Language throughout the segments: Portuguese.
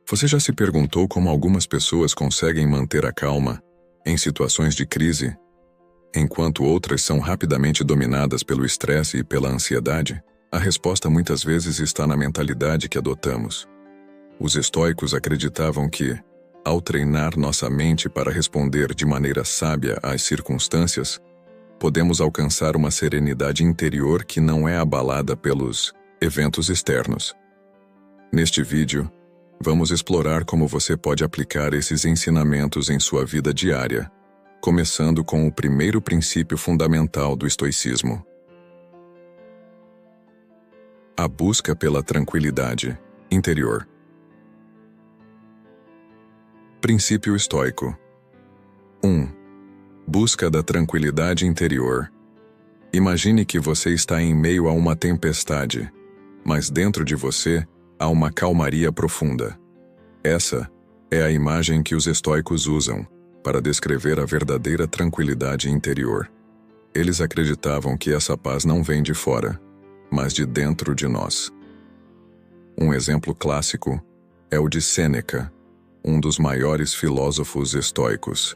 Você já se perguntou como algumas pessoas conseguem manter a calma em situações de crise, enquanto outras são rapidamente dominadas pelo estresse e pela ansiedade? A resposta muitas vezes está na mentalidade que adotamos. Os estoicos acreditavam que, ao treinar nossa mente para responder de maneira sábia às circunstâncias, podemos alcançar uma serenidade interior que não é abalada pelos eventos externos. Neste vídeo, vamos explorar como você pode aplicar esses ensinamentos em sua vida diária, começando com o primeiro princípio fundamental do estoicismo: a busca pela tranquilidade interior. Princípio estoico 1. Busca da tranquilidade interior. Imagine que você está em meio a uma tempestade, mas dentro de você há uma calmaria profunda. Essa é a imagem que os estoicos usam para descrever a verdadeira tranquilidade interior. Eles acreditavam que essa paz não vem de fora, mas de dentro de nós. Um exemplo clássico é o de Sêneca, um dos maiores filósofos estoicos.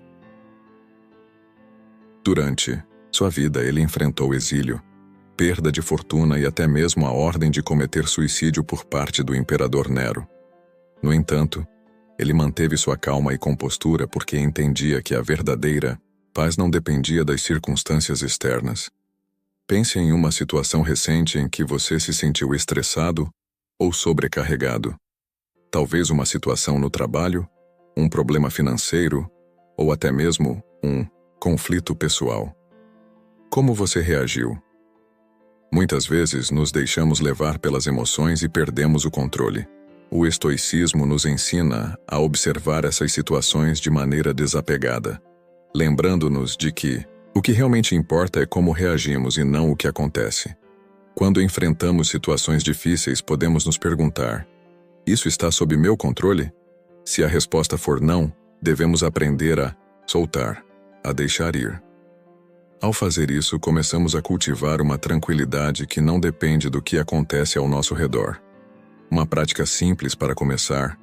Durante sua vida, ele enfrentou exílio, perda de fortuna e até mesmo a ordem de cometer suicídio por parte do imperador Nero. No entanto, ele manteve sua calma e compostura porque entendia que a verdadeira paz não dependia das circunstâncias externas. Pense em uma situação recente em que você se sentiu estressado ou sobrecarregado. Talvez uma situação no trabalho, um problema financeiro ou até mesmo um conflito pessoal. Como você reagiu? Muitas vezes nos deixamos levar pelas emoções e perdemos o controle. O estoicismo nos ensina a observar essas situações de maneira desapegada, lembrando-nos de que o que realmente importa é como reagimos e não o que acontece. Quando enfrentamos situações difíceis, podemos nos perguntar: isso está sob meu controle? Se a resposta for não, devemos aprender a soltar, a deixar ir. Ao fazer isso, começamos a cultivar uma tranquilidade que não depende do que acontece ao nosso redor. Uma prática simples para começar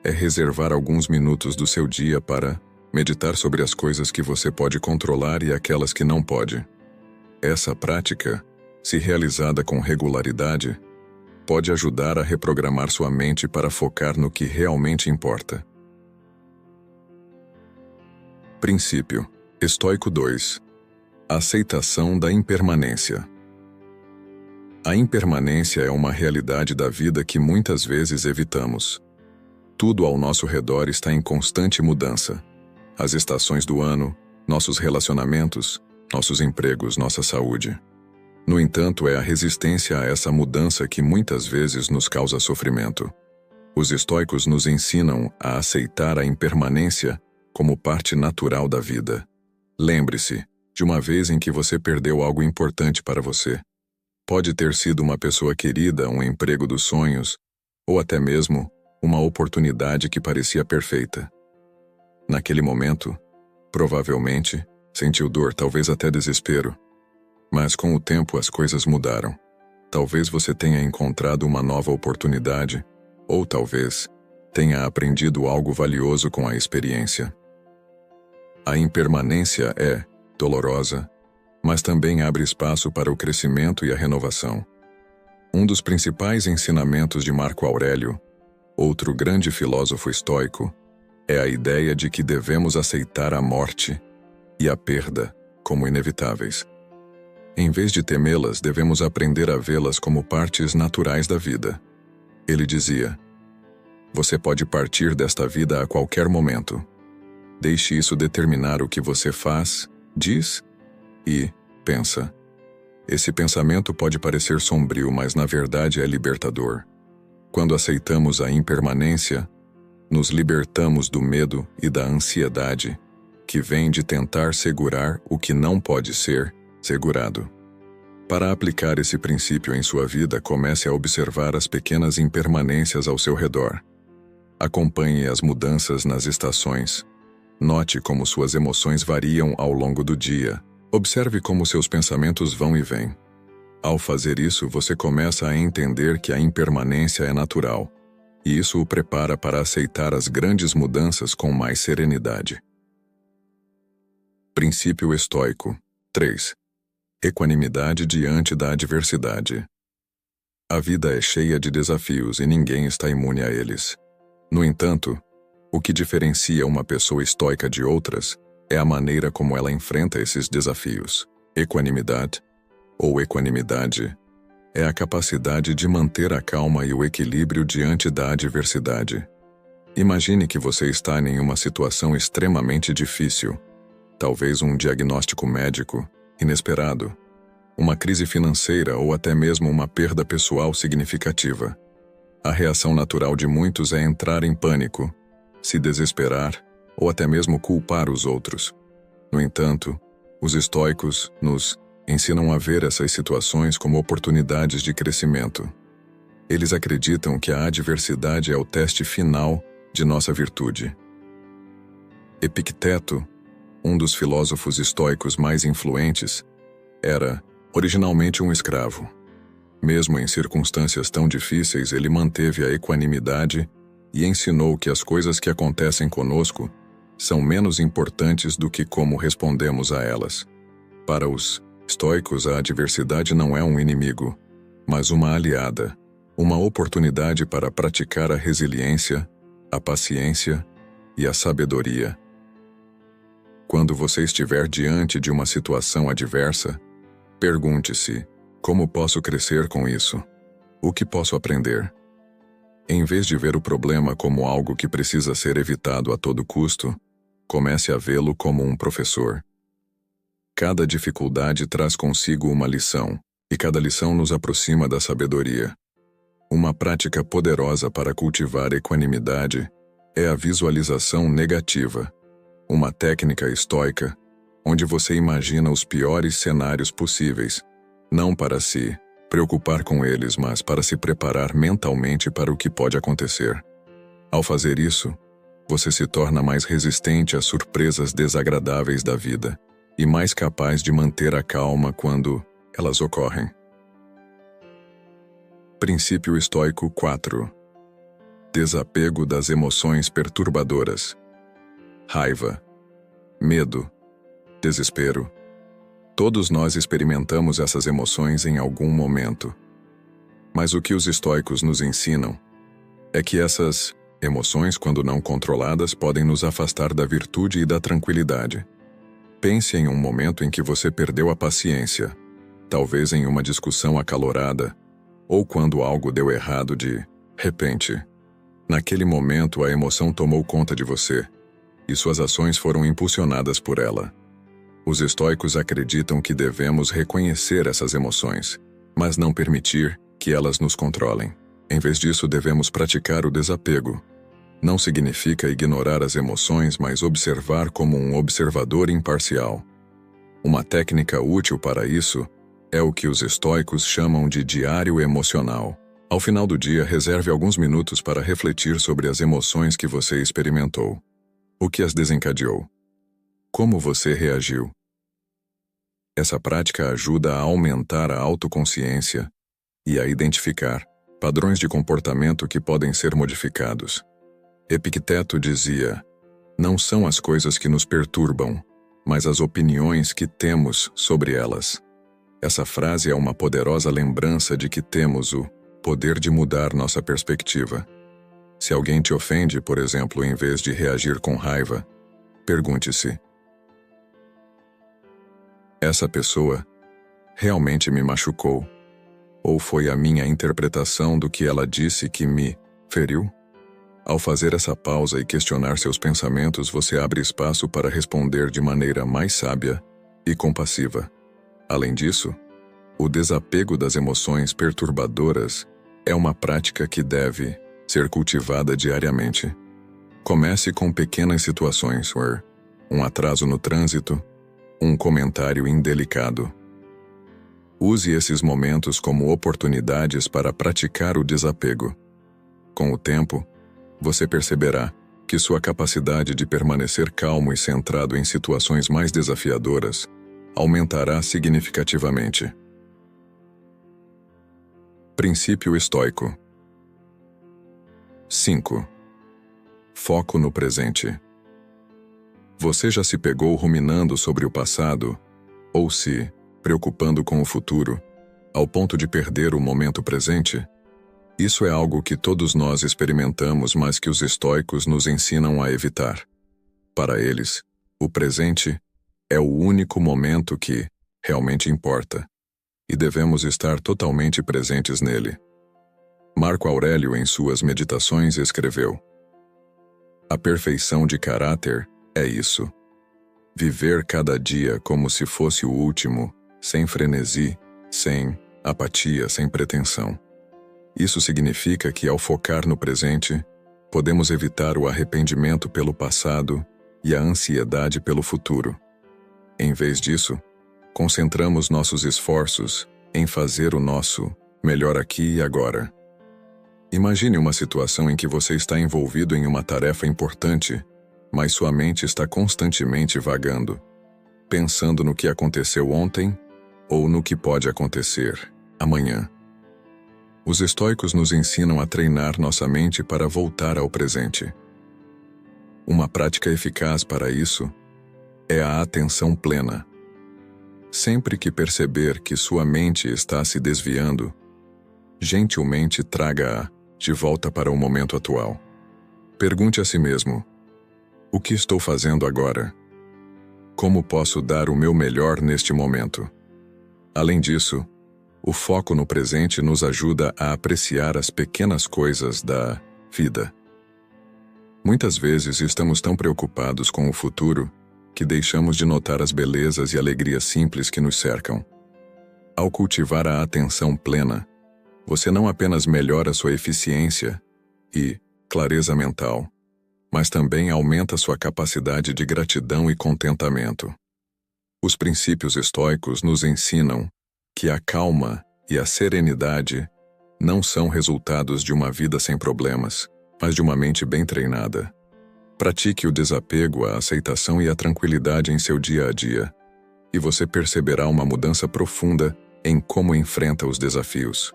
é reservar alguns minutos do seu dia para meditar sobre as coisas que você pode controlar e aquelas que não pode. Essa prática, se realizada com regularidade, pode ajudar a reprogramar sua mente para focar no que realmente importa. Princípio estoico 2. Aceitação da impermanência. A impermanência é uma realidade da vida que muitas vezes evitamos. Tudo ao nosso redor está em constante mudança. As estações do ano, nossos relacionamentos, nossos empregos, nossa saúde. No entanto, é a resistência a essa mudança que muitas vezes nos causa sofrimento. Os estoicos nos ensinam a aceitar a impermanência como parte natural da vida. Lembre-se de uma vez em que você perdeu algo importante para você. Pode ter sido uma pessoa querida, um emprego dos sonhos, ou até mesmo uma oportunidade que parecia perfeita. Naquele momento, provavelmente, sentiu dor, talvez até desespero. Mas com o tempo as coisas mudaram. Talvez você tenha encontrado uma nova oportunidade, ou talvez tenha aprendido algo valioso com a experiência. A impermanência é dolorosa, mas também abre espaço para o crescimento e a renovação. Um dos principais ensinamentos de Marco Aurélio, outro grande filósofo estoico, é a ideia de que devemos aceitar a morte e a perda como inevitáveis. Em vez de temê-las, devemos aprender a vê-las como partes naturais da vida. Ele dizia: você pode partir desta vida a qualquer momento. Deixe isso determinar o que você faz, diz e pensa. Esse pensamento pode parecer sombrio, mas na verdade é libertador. Quando aceitamos a impermanência, nos libertamos do medo e da ansiedade que vem de tentar segurar o que não pode ser segurado. Para aplicar esse princípio em sua vida, comece a observar as pequenas impermanências ao seu redor. Acompanhe as mudanças nas estações. Note como suas emoções variam ao longo do dia. Observe como seus pensamentos vão e vêm. Ao fazer isso, você começa a entender que a impermanência é natural. e isso o prepara para aceitar as grandes mudanças com mais serenidade. Princípio estoico 3. Equanimidade diante da adversidade. A vida é cheia de desafios e ninguém está imune a eles. No entanto, o que diferencia uma pessoa estoica de outras é a maneira como ela enfrenta esses desafios. Equanimidade, ou equanimidade, é a capacidade de manter a calma e o equilíbrio diante da adversidade. Imagine que você está em uma situação extremamente difícil, talvez um diagnóstico médico inesperado, uma crise financeira ou até mesmo uma perda pessoal significativa. A reação natural de muitos é entrar em pânico, se desesperar ou até mesmo culpar os outros. No entanto, os estoicos nos ensinam a ver essas situações como oportunidades de crescimento. Eles acreditam que a adversidade é o teste final de nossa virtude. Epicteto, um dos filósofos estoicos mais influentes, era originalmente um escravo. Mesmo em circunstâncias tão difíceis, ele manteve a equanimidade e ensinou que as coisas que acontecem conosco são menos importantes do que como respondemos a elas. Para os estoicos, a adversidade não é um inimigo, mas uma aliada, uma oportunidade para praticar a resiliência, a paciência e a sabedoria. Quando você estiver diante de uma situação adversa, pergunte-se: como posso crescer com isso? O que posso aprender? Em vez de ver o problema como algo que precisa ser evitado a todo custo, comece a vê-lo como um professor. Cada dificuldade traz consigo uma lição, e cada lição nos aproxima da sabedoria. Uma prática poderosa para cultivar equanimidade é a visualização negativa, uma técnica estoica onde você imagina os piores cenários possíveis, não para se preocupar com eles, mas para se preparar mentalmente para o que pode acontecer. Ao fazer isso, você se torna mais resistente às surpresas desagradáveis da vida e mais capaz de manter a calma quando elas ocorrem. Princípio estoico 4. Desapego das emoções perturbadoras. Raiva, medo, desespero. Todos nós experimentamos essas emoções em algum momento. Mas o que os estoicos nos ensinam é que essas emoções, quando não controladas, podem nos afastar da virtude e da tranquilidade. Pense em um momento em que você perdeu a paciência, talvez em uma discussão acalorada, ou quando algo deu errado de repente. Naquele momento, a emoção tomou conta de você, e suas ações foram impulsionadas por ela. Os estoicos acreditam que devemos reconhecer essas emoções, mas não permitir que elas nos controlem. Em vez disso, devemos praticar o desapego. Não significa ignorar as emoções, mas observar como um observador imparcial. Uma técnica útil para isso é o que os estoicos chamam de diário emocional. Ao final do dia, reserve alguns minutos para refletir sobre as emoções que você experimentou. O que as desencadeou? Como você reagiu? Essa prática ajuda a aumentar a autoconsciência e a identificar padrões de comportamento que podem ser modificados. Epicteto dizia: não são as coisas que nos perturbam, mas as opiniões que temos sobre elas. Essa frase é uma poderosa lembrança de que temos o poder de mudar nossa perspectiva. Se alguém te ofende, por exemplo, em vez de reagir com raiva, pergunte-se: essa pessoa realmente me machucou? Ou foi a minha interpretação do que ela disse que me feriu? Ao fazer essa pausa e questionar seus pensamentos, você abre espaço para responder de maneira mais sábia e compassiva. Além disso, o desapego das emoções perturbadoras é uma prática que deve ser cultivada diariamente. Comece com pequenas situações, um atraso no trânsito, um comentário indelicado. Use esses momentos como oportunidades para praticar o desapego. Com o tempo, você perceberá que sua capacidade de permanecer calmo e centrado em situações mais desafiadoras aumentará significativamente. Princípio estoico 5. Foco no presente. Você já se pegou ruminando sobre o passado, ou se preocupando com o futuro, ao ponto de perder o momento presente? Isso é algo que todos nós experimentamos, mas que os estoicos nos ensinam a evitar. Para eles, o presente é o único momento que realmente importa, e devemos estar totalmente presentes nele. Marco Aurélio, em suas Meditações, escreveu: a perfeição de caráter é isso. Viver cada dia como se fosse o último, sem frenesi, sem apatia, sem pretensão. Isso significa que, ao focar no presente, podemos evitar o arrependimento pelo passado e a ansiedade pelo futuro. Em vez disso, concentramos nossos esforços em fazer o nosso melhor aqui e agora. Imagine uma situação em que você está envolvido em uma tarefa importante, mas sua mente está constantemente vagando, pensando no que aconteceu ontem ou no que pode acontecer amanhã. Os estoicos nos ensinam a treinar nossa mente para voltar ao presente. Uma prática eficaz para isso é a atenção plena. Sempre que perceber que sua mente está se desviando, gentilmente traga-a de volta para o momento atual. Pergunte a si mesmo: o que estou fazendo agora? Como posso dar o meu melhor neste momento? Além disso, o foco no presente nos ajuda a apreciar as pequenas coisas da vida. Muitas vezes estamos tão preocupados com o futuro que deixamos de notar as belezas e alegrias simples que nos cercam. Ao cultivar a atenção plena, você não apenas melhora sua eficiência e clareza mental, mas também aumenta sua capacidade de gratidão e contentamento. Os princípios estoicos nos ensinam que a calma e a serenidade não são resultados de uma vida sem problemas, mas de uma mente bem treinada. Pratique o desapego, a aceitação e a tranquilidade em seu dia a dia, e você perceberá uma mudança profunda em como enfrenta os desafios.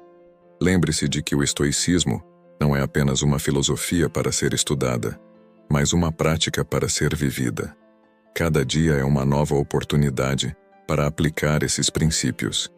Lembre-se de que o estoicismo não é apenas uma filosofia para ser estudada, mas uma prática para ser vivida. Cada dia é uma nova oportunidade para aplicar esses princípios,